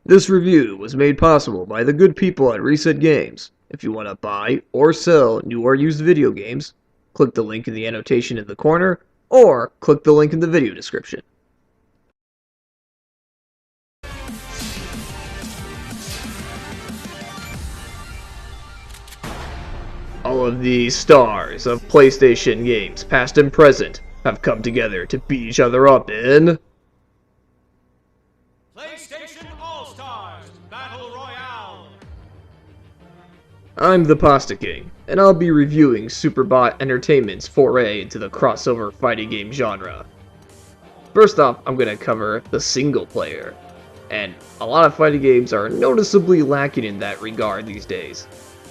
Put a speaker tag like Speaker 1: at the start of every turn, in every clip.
Speaker 1: This review was made possible by the good people at Reset Games. If you want to buy or sell new or used video games, click the link in the annotation in the corner, or click the link in the video description. All of the stars of PlayStation games, past and present, have come together to beat each other up in
Speaker 2: PlayStation All-Stars Battle Royale.
Speaker 1: I'm ThePastaKing, and I'll be reviewing SuperBot Entertainment's foray into the crossover fighting game genre. First off, I'm going to cover the single player, and a lot of fighting games are noticeably lacking in that regard these days.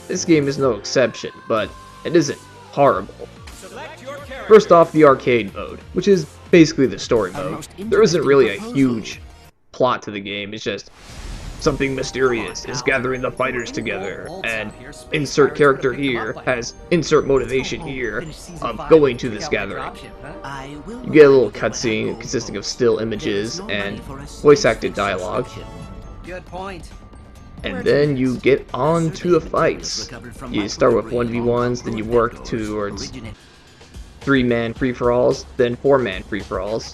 Speaker 1: This game is no exception, but it isn't horrible. First off, the arcade mode, which is basically the story mode. There isn't really a huge plot to the game, it's just something mysterious is gathering the fighters together, and insert character here has insert motivation here of going to this gathering. You get a little cutscene consisting of still images and voice acted dialogue.
Speaker 3: Good point.
Speaker 1: And then you get on to the fights. You start with 1v1s, then you work towards 3-man free-for-alls, then 4-man free-for-alls.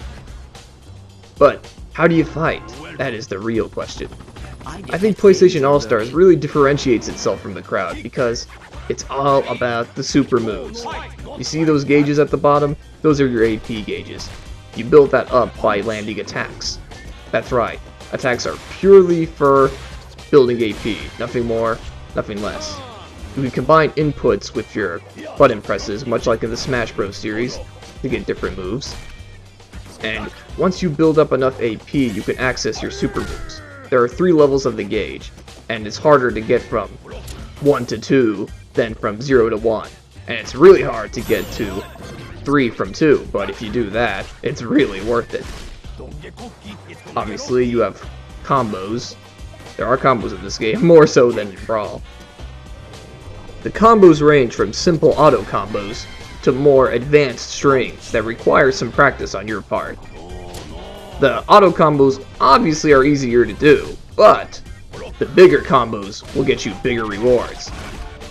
Speaker 1: But how do you fight? That is the real question. I think PlayStation All-Stars really differentiates itself from the crowd because it's all about the super moves. You see those gauges at the bottom? Those are your AP gauges. You build that up by landing attacks. That's right, attacks are purely for building AP, nothing more, nothing less. You can combine inputs with your button presses, much like in the Smash Bros. Series, to get different moves. And once you build up enough AP, you can access your super moves. There are 3 levels of the gauge, and it's harder to get from 1 to 2 than from 0 to 1. And it's really hard to get to 3 from 2, but if you do that, it's really worth it. Obviously, you have combos. There are combos in this game, more so than in Brawl. The combos range from simple auto combos to more advanced strings that require some practice on your part. The auto combos obviously are easier to do, but the bigger combos will get you bigger rewards.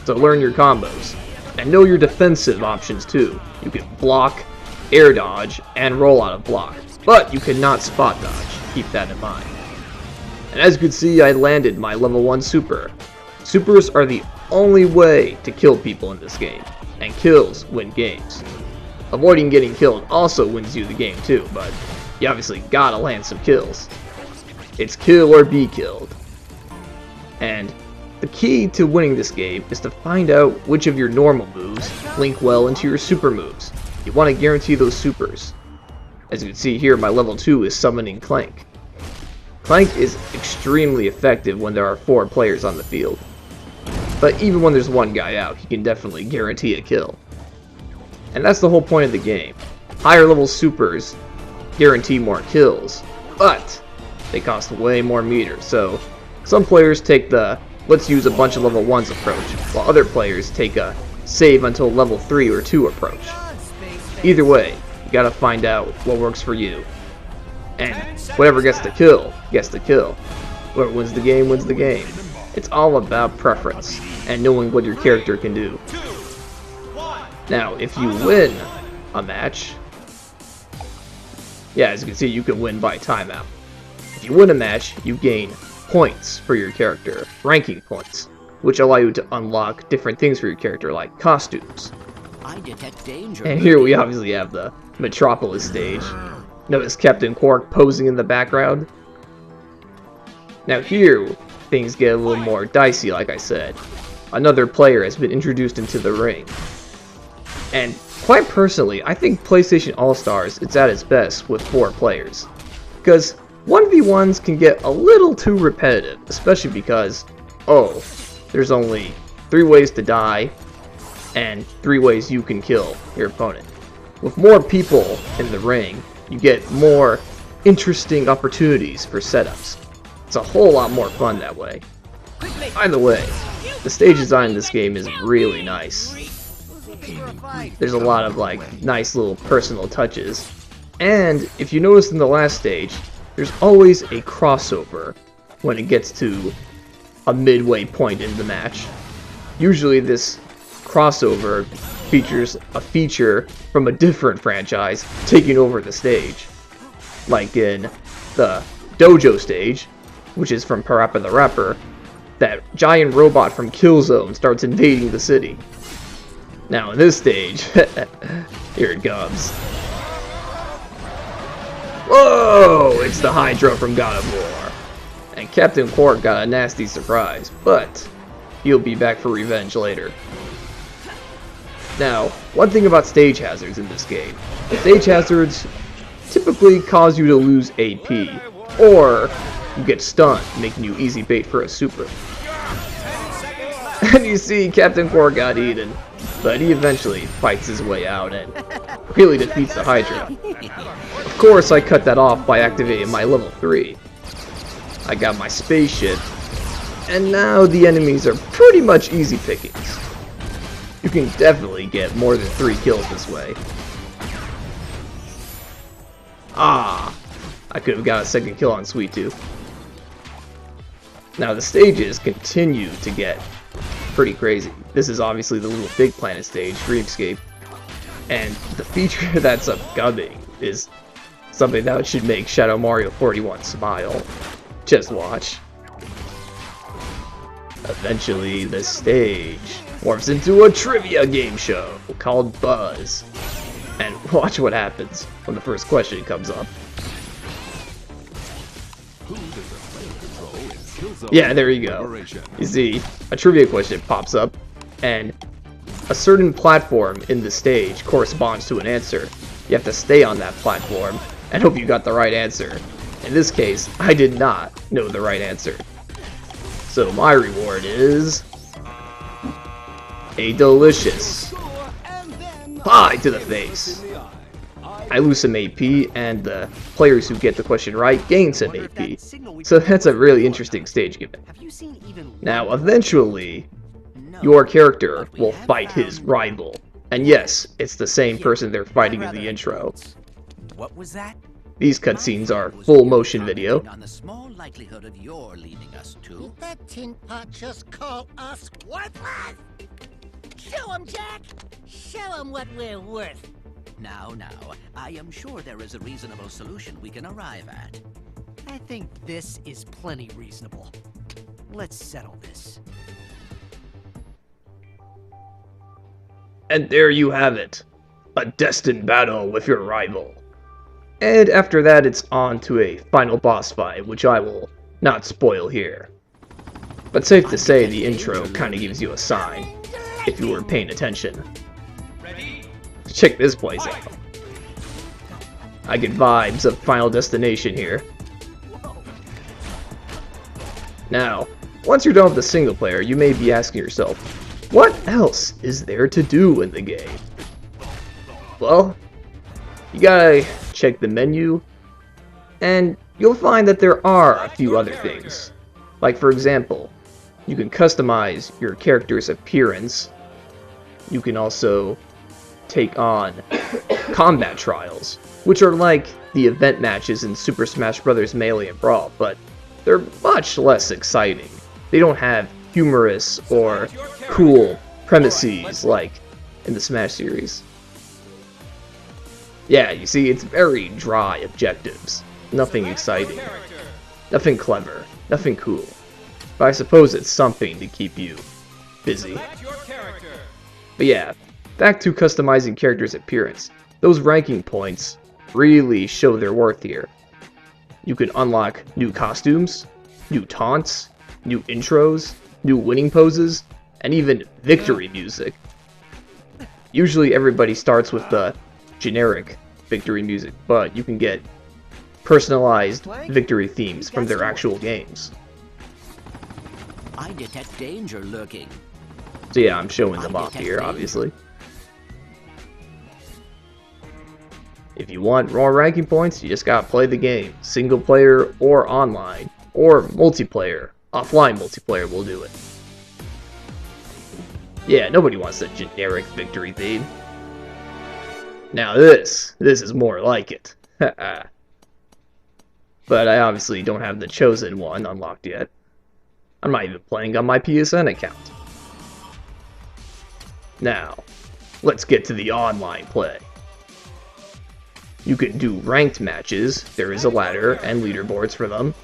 Speaker 1: So learn your combos, and know your defensive options too. You can block, air dodge, and roll out of block, but you cannot spot dodge, keep that in mind. And as you can see, I landed my level 1 super. Supers are the only way to kill people in this game, and kills win games. Avoiding getting killed also wins you the game too, but you obviously gotta land some kills. It's kill or be killed. And the key to winning this game is to find out which of your normal moves link well into your super moves. You want to guarantee those supers. As you can see here, my level 2 is summoning Clank. Clank is extremely effective when there are 4 players on the field. But even when there's 1 guy out, he can definitely guarantee a kill. And that's the whole point of the game. Higher level supers guarantee more kills, but they cost way more meters, so some players take the let's use a bunch of level 1s approach, while other players take a save until level 3 or 2 approach. Either way, you gotta find out what works for you. And whoever gets the kill, gets the kill. Whoever wins the game, wins the game. It's all about preference, and knowing what your character can do. Now, if you win a match, yeah, as you can see, you can win by timeout. If you win a match, you gain points for your character, ranking points, which allow you to unlock different things for your character, like costumes.
Speaker 3: I detect danger.
Speaker 1: And here we obviously have the Metropolis stage. Notice Captain Quark posing in the background. Now here, things get a little more dicey, like I said. Another player has been introduced into the ring. And quite personally, I think PlayStation All-Stars is at its best with 4 players. Because 1v1s can get a little too repetitive, especially because, oh, there's only 3 ways to die, and 3 ways you can kill your opponent. With more people in the ring, you get more interesting opportunities for setups. It's a whole lot more fun that way. By the way, the stage design in this game is really nice. There's a lot of nice little personal touches. And if you noticed in the last stage, there's always a crossover when it gets to a midway point in the match. Usually this crossover features a feature from a different franchise taking over the stage. Like in the Dojo stage, which is from Parappa the Rapper, that giant robot from Killzone starts invading the city. Now in this stage, here it comes. Whoa! It's the Hydra from God of War. And Captain Quark got a nasty surprise, but he'll be back for revenge later. Now, one thing about stage hazards in this game. Stage hazards typically cause you to lose AP, or you get stunned, making you easy bait for a super. And you see, Captain Quark got eaten, but he eventually fights his way out and really defeats the Hydra. Of course, I cut that off by activating my level 3. I got my spaceship, and now the enemies are pretty much easy pickings. You can definitely get more than 3 kills this way. Ah, I could have got a second kill on Sweet Tooth. Now the stages continue to get pretty crazy. This is obviously the Little Big Planet stage, Dreamscape, and the feature that's upcoming is something that should make Shadow Mario 41 smile. Just watch. Eventually, the stage morphs into a trivia game show called Buzz. And watch what happens when the first question comes up. Yeah, there you go. You see, a trivia question pops up, and a certain platform in the stage corresponds to an answer. You have to stay on that platform and hope you got the right answer. In this case, I did not know the right answer. So my reward is a delicious pie to the face. I lose some AP, and the players who get the question right gain some AP. So that's a really interesting stage gimmick. Now, eventually, your character will fight his rival. And yes, it's the same person they're fighting in the intro.
Speaker 3: What was that?
Speaker 1: These cutscenes are full motion video.
Speaker 3: On the small likelihood of your leading us to.
Speaker 4: Did that tin pot just call us worthless? Show 'em, Jack! Show 'em what we're worth.
Speaker 3: Now, I am sure there is a reasonable solution we can arrive at.
Speaker 5: I think this is plenty reasonable. Let's settle this.
Speaker 1: And there you have it. A destined battle with your rival. And after that, it's on to a final boss fight, which I will not spoil here. But safe to say, the intro kind of gives you a sign, if you were paying attention. Check this place out. I get vibes of Final Destination here. Now, once you're done with the single player, you may be asking yourself, what else is there to do in the game? Well, you gotta check the menu, and you'll find that there are a few other things. Like, for example, you can customize your character's appearance. You can also take on combat trials, which are like the event matches in Super Smash Bros. Melee and Brawl, but they're much less exciting. They don't have humorous or cool premises like in the Smash series. Yeah, you see, it's very dry objectives. Nothing exciting. Nothing clever. Nothing cool. But I suppose it's something to keep you busy. But yeah, back to customizing characters' appearance. Those ranking points really show their worth here. You can unlock new costumes, new taunts, new intros, new winning poses, and even victory music. Usually everybody starts with the generic victory music, but you can get personalized victory themes from their actual games.
Speaker 3: I detect danger lurking.
Speaker 1: So yeah, I'm showing them off here, obviously. If you want raw ranking points, you just gotta play the game. Single player or online, or multiplayer. Offline multiplayer will do it. Yeah, nobody wants the generic victory theme. Now this is more like it. but I obviously don't have the Chosen one unlocked yet. I'm not even playing on my PSN account. Now, let's get to the online play. You can do ranked matches, there is a ladder and leaderboards for them,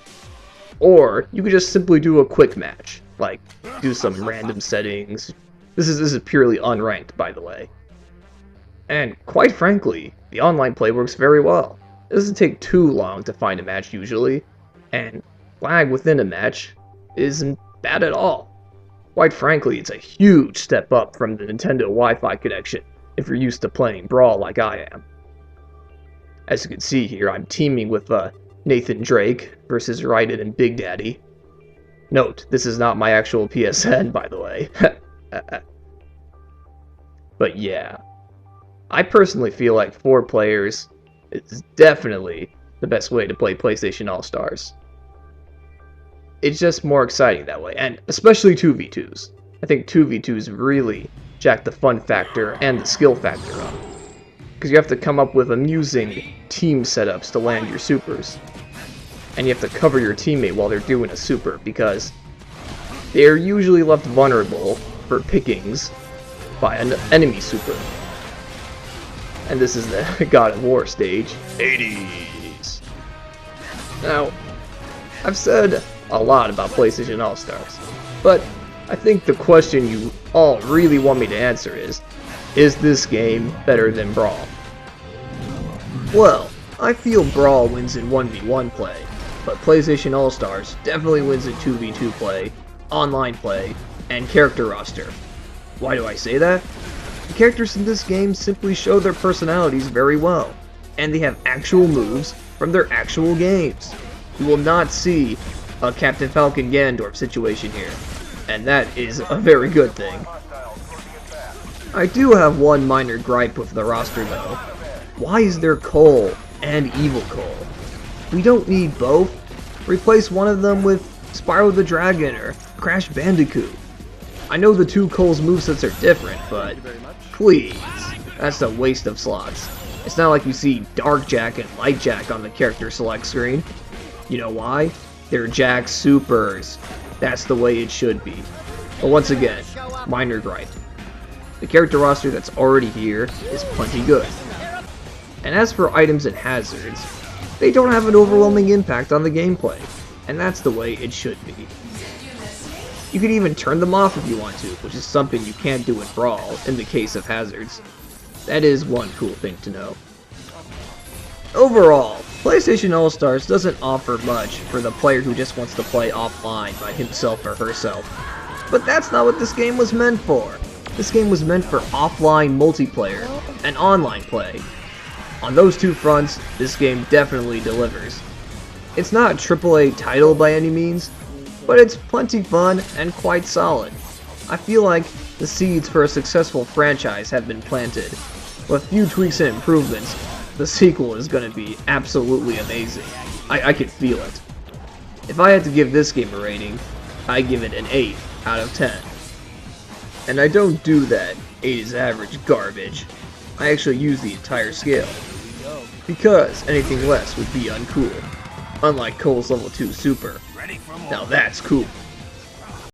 Speaker 1: or you could just simply do a quick match, like do some random settings. This is purely unranked, by the way. And quite frankly, the online play works very well. It doesn't take too long to find a match usually, and lag within a match isn't bad at all. Quite frankly, it's a huge step up from the Nintendo Wi-Fi connection if you're used to playing Brawl like I am. As you can see here, I'm teaming with Nathan Drake versus Raiden and Big Daddy. Note, this is not my actual PSN, by the way. But yeah, I personally feel like 4 players is definitely the best way to play PlayStation All-Stars. It's just more exciting that way, and especially 2v2s. I think 2v2s really jack the fun factor and the skill factor up, because you have to come up with amusing team setups to land your supers, and you have to cover your teammate while they're doing a super, because they're usually left vulnerable for pickings by an enemy super. And this is the God of War stage, 80s. Now, I've said a lot about PlayStation All-Stars, but I think the question you all really want me to answer is this game better than Brawl? Well, I feel Brawl wins in 1v1 play, but PlayStation All-Stars definitely wins in 2v2 play, online play, and character roster. Why do I say that? The characters in this game simply show their personalities very well, and they have actual moves from their actual games. You will not see a Captain Falcon Ganondorf situation here, and that is a very good thing. I do have one minor gripe with the roster though. Why is there Cole and Evil Cole? We don't need both. Replace one of them with Spyro the Dragon or Crash Bandicoot. I know the 2 Cole's movesets are different, but please, that's a waste of slots. It's not like you see Dark Jack and Light Jack on the character select screen. You know why? They're Jack Supers. That's the way it should be. But once again, minor gripe. The character roster that's already here is plenty good. And as for items and hazards, they don't have an overwhelming impact on the gameplay, and that's the way it should be. You can even turn them off if you want to, which is something you can't do in Brawl in the case of hazards. That is one cool thing to know. Overall, PlayStation All-Stars doesn't offer much for the player who just wants to play offline by himself or herself. But that's not what this game was meant for. This game was meant for offline multiplayer and online play. On those 2 fronts, this game definitely delivers. It's not a AAA title by any means, but it's plenty fun and quite solid. I feel like the seeds for a successful franchise have been planted. With a few tweaks and improvements, the sequel is going to be absolutely amazing. I can feel it. If I had to give this game a rating, I'd give it an 8 out of 10. And I don't do that 8 is average garbage. I actually use the entire scale, because anything less would be uncool. Unlike Cole's level 2 super. Now that's cool.